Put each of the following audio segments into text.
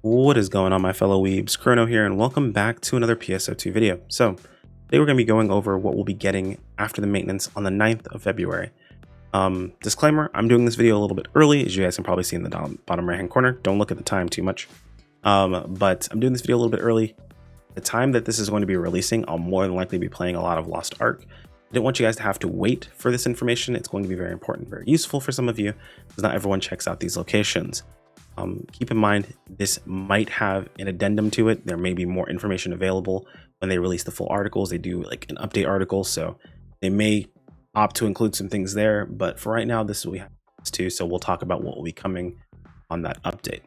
What is going on, my fellow weebs? Chrono here, and welcome back to another PSO2 video. So today we're going to be going over what we'll be getting after the maintenance on the 9th of February. Disclaimer, I'm doing this video a little bit early, as you guys can probably see in the bottom right hand corner. Don't look at the time too much. But I'm doing this video a little bit early. The time that this is going to be releasing, I'll more than likely be playing a lot of Lost Ark. I didn't want you guys to have to wait for this information. It's going to be very important, very useful for some of you, because not everyone checks out these locations. Keep in mind, this might have an addendum to it. There may be more information available when they release the full articles. They do like an update article, so they may opt to include some things there. But for right now, this is what we have to. So we'll talk about what will be coming on that update.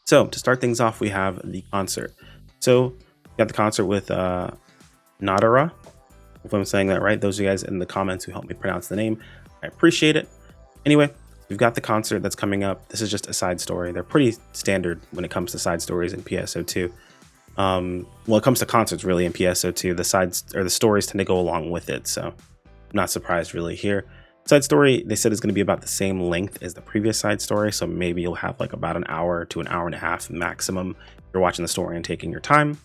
So to start things off, we have the concert. So we got the concert with Nadara. If I'm saying that right, those of you guys in the comments who helped me pronounce the name, I appreciate it. Anyway, we've got the concert that's coming up. This is just a side story. They're pretty standard when it comes to side stories in PSO2. Well, it comes to concerts really in PSO2. The sides or the stories tend to go along with it, so I'm not surprised really here. Side story, they said, is going to be about the same length as the previous side story, so maybe you'll have like about an hour to an hour and a half maximum if you're watching the story and taking your time.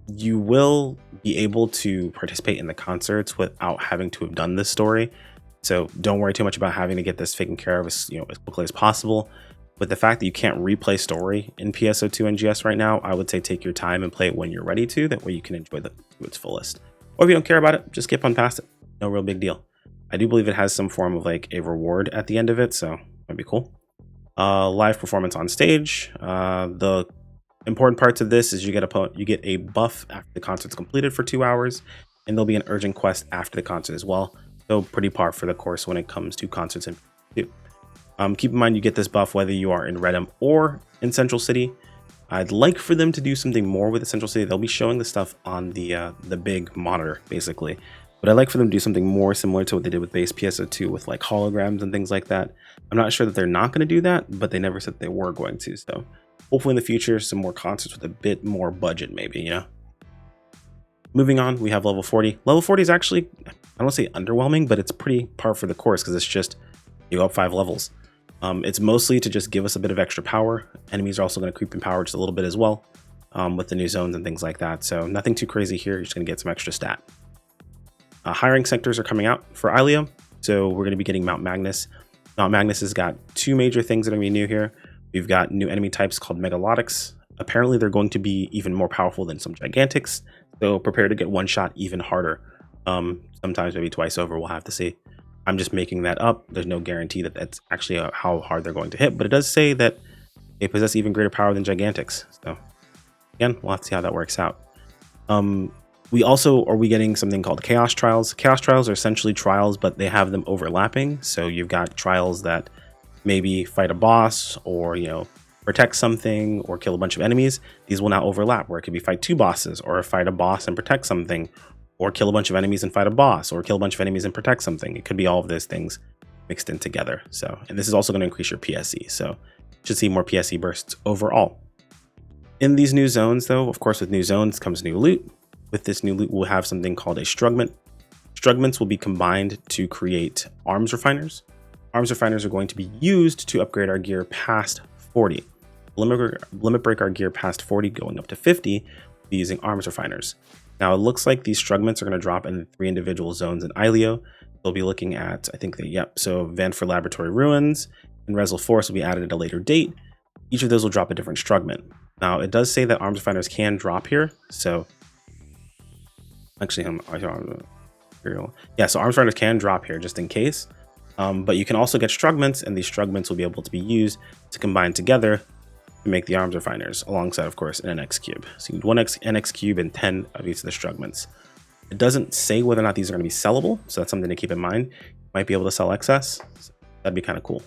You will be able to participate in the concerts without having to have done this story. So don't worry too much about having to get this taken care of as quickly as possible. But the fact that you can't replay story in PSO2 NGS right now, I would say take your time and play it when you're ready to. That way you can enjoy it to its fullest. Or if you don't care about it, just skip on past it. No real big deal. I do believe it has some form of like a reward at the end of it, so that'd be cool. Live performance on stage. The important parts of this is you get a buff after the concert's completed for 2 hours, and there'll be an urgent quest after the concert as well. So pretty par for the course when it comes to concerts in PSO2. Keep in mind you get this buff whether you are in Redham or in Central City. I'd like for them to do something more with the Central City. They'll be showing the stuff on the big monitor basically, but I'd like for them to do something more similar to what they did with base PSO2 with like holograms and things like that. I'm not sure that they're not going to do that, but they never said they were going to. So hopefully in the future, some more concerts with a bit more budget, maybe, Moving on, we have level 40. Level 40 is actually, I don't want to say underwhelming, but it's pretty par for the course because it's just, you go up 5 levels. It's mostly to just give us a bit of extra power. Enemies are also going to creep in power just a little bit as well with the new zones and things like that. So nothing too crazy here. You're just going to get some extra stat. Hiring sectors are coming out for Ilia. So we're going to be getting Mount Magnus. Mount Magnus has got 2 major things that are going to be new here. We've got new enemy types called Megalotics. Apparently they're going to be even more powerful than some Gigantics. So prepare to get one shot even harder. Sometimes maybe twice over, we'll have to see. I'm just making that up. There's no guarantee that that's actually how hard they're going to hit, but it does say that they possess even greater power than Gigantics. So again, we'll have to see how that works out. We also are getting something called Chaos Trials. Chaos Trials are essentially trials, but they have them overlapping. So you've got trials that maybe fight a boss or, protect something or kill a bunch of enemies. These will now overlap, where it could be fight 2 bosses or fight a boss and protect something, or kill a bunch of enemies and fight a boss, or kill a bunch of enemies and protect something. It could be all of those things mixed in together. So, and this is also going to increase your PSE. So you should see more PSE bursts overall. In these new zones though, of course, with new zones comes new loot. With this new loot, we'll have something called a Strugment. Strugments will be combined to create arms refiners. Arms refiners are going to be used to upgrade our gear past 40. Limit break our gear past 40, going up to 50, we'll be using arms refiners. Now it looks like these Strugments are going to drop in 3 individual zones in Ilia. They'll be looking at, I think so Vanford Laboratory Ruins and Resel Forest will be added at a later date. Each of those will drop a different Strugment. Now it does say that arms refiners can drop here, so actually so arms refiners can drop here just in case. But you can also get Strugments, and these Strugments will be able to be used to combine together to make the arms refiners, alongside, of course, an NX cube. So you need 1 NX cube and 10 of each of the Strugments. It doesn't say whether or not these are going to be sellable, so that's something to keep in mind. You might be able to sell excess. So that'd be kind of cool.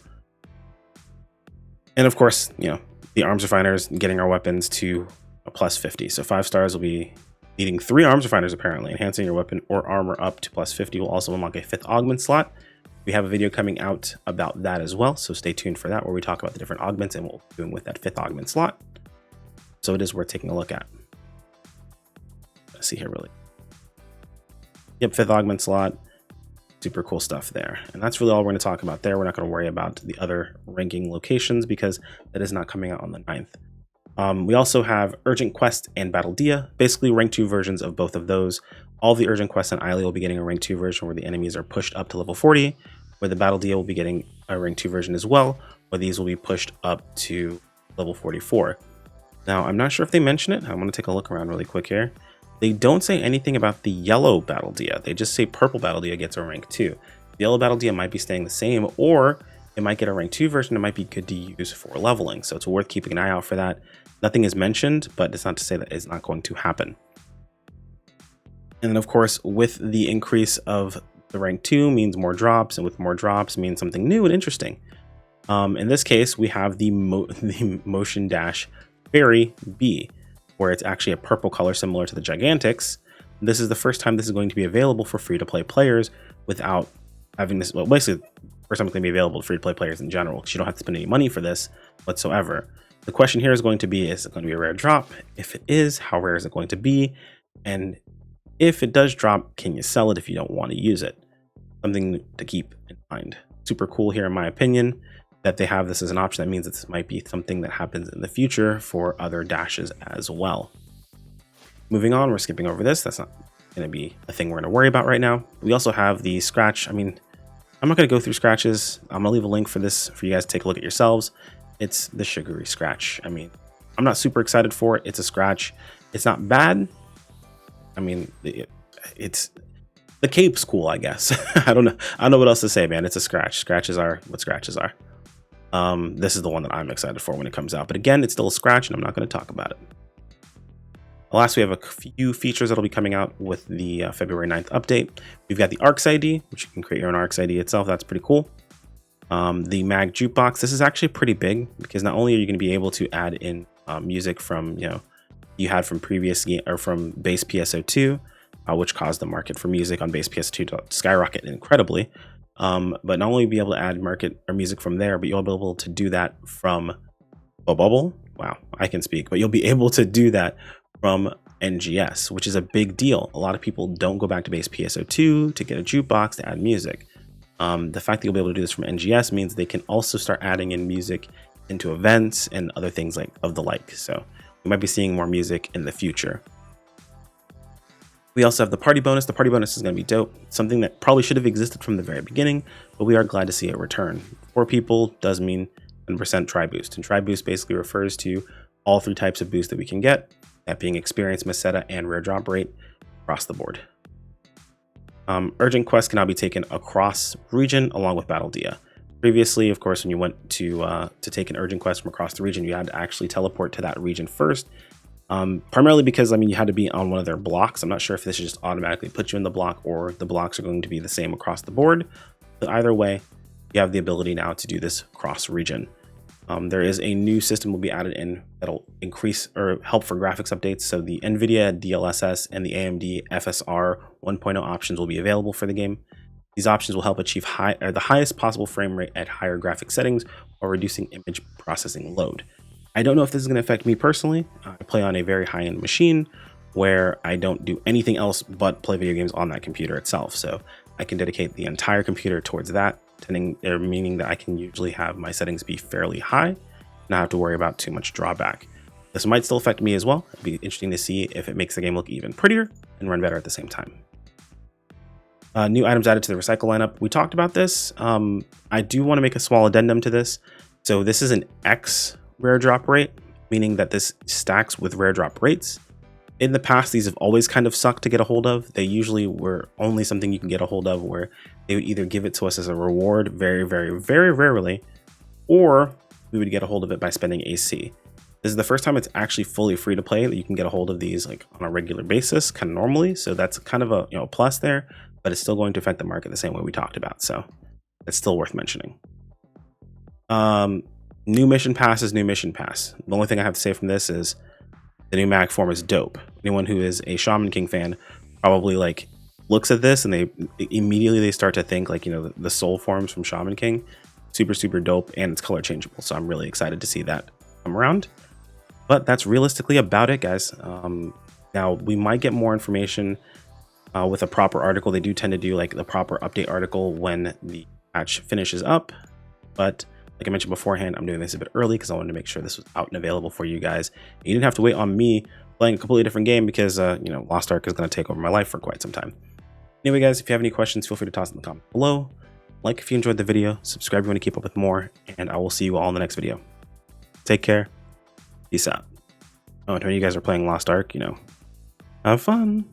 And of course, the arms refiners, getting our weapons to a plus 50. So 5 stars will be needing 3 arms refiners apparently. Enhancing your weapon or armor up to plus 50 will also unlock a 5th augment slot. We have a video coming out about that as well, so stay tuned for that, where we talk about the different augments and what we're doing with that 5th augment slot. So it is worth taking a look at. Let's see here really. Yep, 5th augment slot. Super cool stuff there. And that's really all we're going to talk about there. We're not going to worry about the other ranking locations because that is not coming out on the 9th. We also have Urgent Quest and Battle Dia, basically rank 2 versions of both of those. All the Urgent Quests and Ilia will be getting a rank 2 version where the enemies are pushed up to level 40, where the Battle Dia will be getting a rank 2 version as well, where these will be pushed up to level 44. Now, I'm not sure if they mention it. I'm going to take a look around really quick here. They don't say anything about the yellow Battle Dia. They just say purple Battle Dia gets a rank 2. The yellow Battle Dia might be staying the same, or it might get a rank 2 version. It might be good to use for leveling, so it's worth keeping an eye out for that. Nothing is mentioned, but it's not to say that it's not going to happen. And then, of course, with the increase of the rank 2 means more drops, and with more drops means something new and interesting. In this case, we have the Motion Dash Fairy B, where it's actually a purple color similar to the Gigantics. This is the first time this is going to be available for free-to-play players without having this, well, basically, first time it's going to be available to free-to-play players in general, because you don't have to spend any money for this whatsoever. The question here is going to be, is it going to be a rare drop? If it is, how rare is it going to be? And if it does drop, can you sell it if you don't want to use it? Something to keep in mind. Super cool here, in my opinion, that they have this as an option. That means that this might be something that happens in the future for other dashes as well. Moving on, we're skipping over this. That's not going to be a thing we're going to worry about right now. We also have the scratch. I mean, I'm not going to go through scratches. I'm going to leave a link for this for you guys to take a look at yourselves. It's the sugary scratch. I mean, I'm not super excited for it. It's a scratch. It's not bad. I mean, it's the cape's cool, I guess. I don't know what else to say, man. It's a scratch. Scratches are what scratches are. This is the one that I'm excited for when it comes out. But again, it's still a scratch, and I'm not going to talk about it. Last, we have a few features that'll be coming out with the February 9th update. We've got the ARCS ID, which you can create your own ARCS ID itself. That's pretty cool. The Mag Jukebox. This is actually pretty big because not only are you going to be able to add in music from, you had from previous game or from base PSO2, which caused the market for music on base PS2 to skyrocket incredibly. But not only be able to add market or music from there, but you'll be able to do that from Bubble. Wow, I can speak, but you'll be able to do that from NGS, which is a big deal. A lot of people don't go back to base PSO2 to get a jukebox to add music. The fact that you'll be able to do this from NGS means they can also start adding in music into events and other things of the like. So we might be seeing more music in the future. We also have the party bonus. The party bonus is going to be dope. Something that probably should have existed from the very beginning, but we are glad to see it return. 4 people does mean 10% try boost. And try boost basically refers to all 3 types of boost that we can get, that being experience, meseta, and rare drop rate across the board. Urgent quests can now be taken across region along with Battle Dia. Previously, of course, when you went to take an urgent quest from across the region, you had to actually teleport to that region first. Primarily because, I mean, you had to be on one of their blocks. I'm not sure if this just automatically puts you in the block or the blocks are going to be the same across the board. But either way, you have the ability now to do this cross region. There is a new system will be added in that'll increase or help for graphics updates. So the NVIDIA DLSS and the AMD FSR 1.0 options will be available for the game. These options will help achieve the highest possible frame rate at higher graphic settings while reducing image processing load. I don't know if this is going to affect me personally. I play on a very high-end machine where I don't do anything else but play video games on that computer itself. So I can dedicate the entire computer towards that, meaning that I can usually have my settings be fairly high, not have to worry about too much drawback. This might still affect me as well. It'd be interesting to see if it makes the game look even prettier and run better at the same time. New items added to the recycle lineup. We talked about this. I do want to make a small addendum to this. So this is an X rare drop rate, meaning that this stacks with rare drop rates. In the past, these have always kind of sucked to get a hold of. They usually were only something you can get a hold of where they would either give it to us as a reward very, very, very rarely, or we would get a hold of it by spending AC. This is the first time it's actually fully free to play that you can get a hold of these like on a regular basis, kind of normally. So that's kind of a plus there, but it's still going to affect the market the same way we talked about. So it's still worth mentioning. New mission pass is new mission pass. The only thing I have to say from this is the new mag form is dope. Anyone who is a Shaman King fan probably like looks at this and they immediately start to think like, the soul forms from Shaman King, super, super dope, and it's color changeable. So I'm really excited to see that come around. But that's realistically about it, guys. Now we might get more information with a proper article. They do tend to do like the proper update article when the patch finishes up. But like I mentioned beforehand, I'm doing this a bit early because I wanted to make sure this was out and available for you guys. You didn't have to wait on me playing a completely different game because, you know, Lost Ark is going to take over my life for quite some time. Anyway, guys, if you have any questions, feel free to toss in the comment below. Like if you enjoyed the video, subscribe if you want to keep up with more, and I will see you all in the next video. Take care. Peace out. Oh, and when you guys are playing Lost Ark, you know, have fun.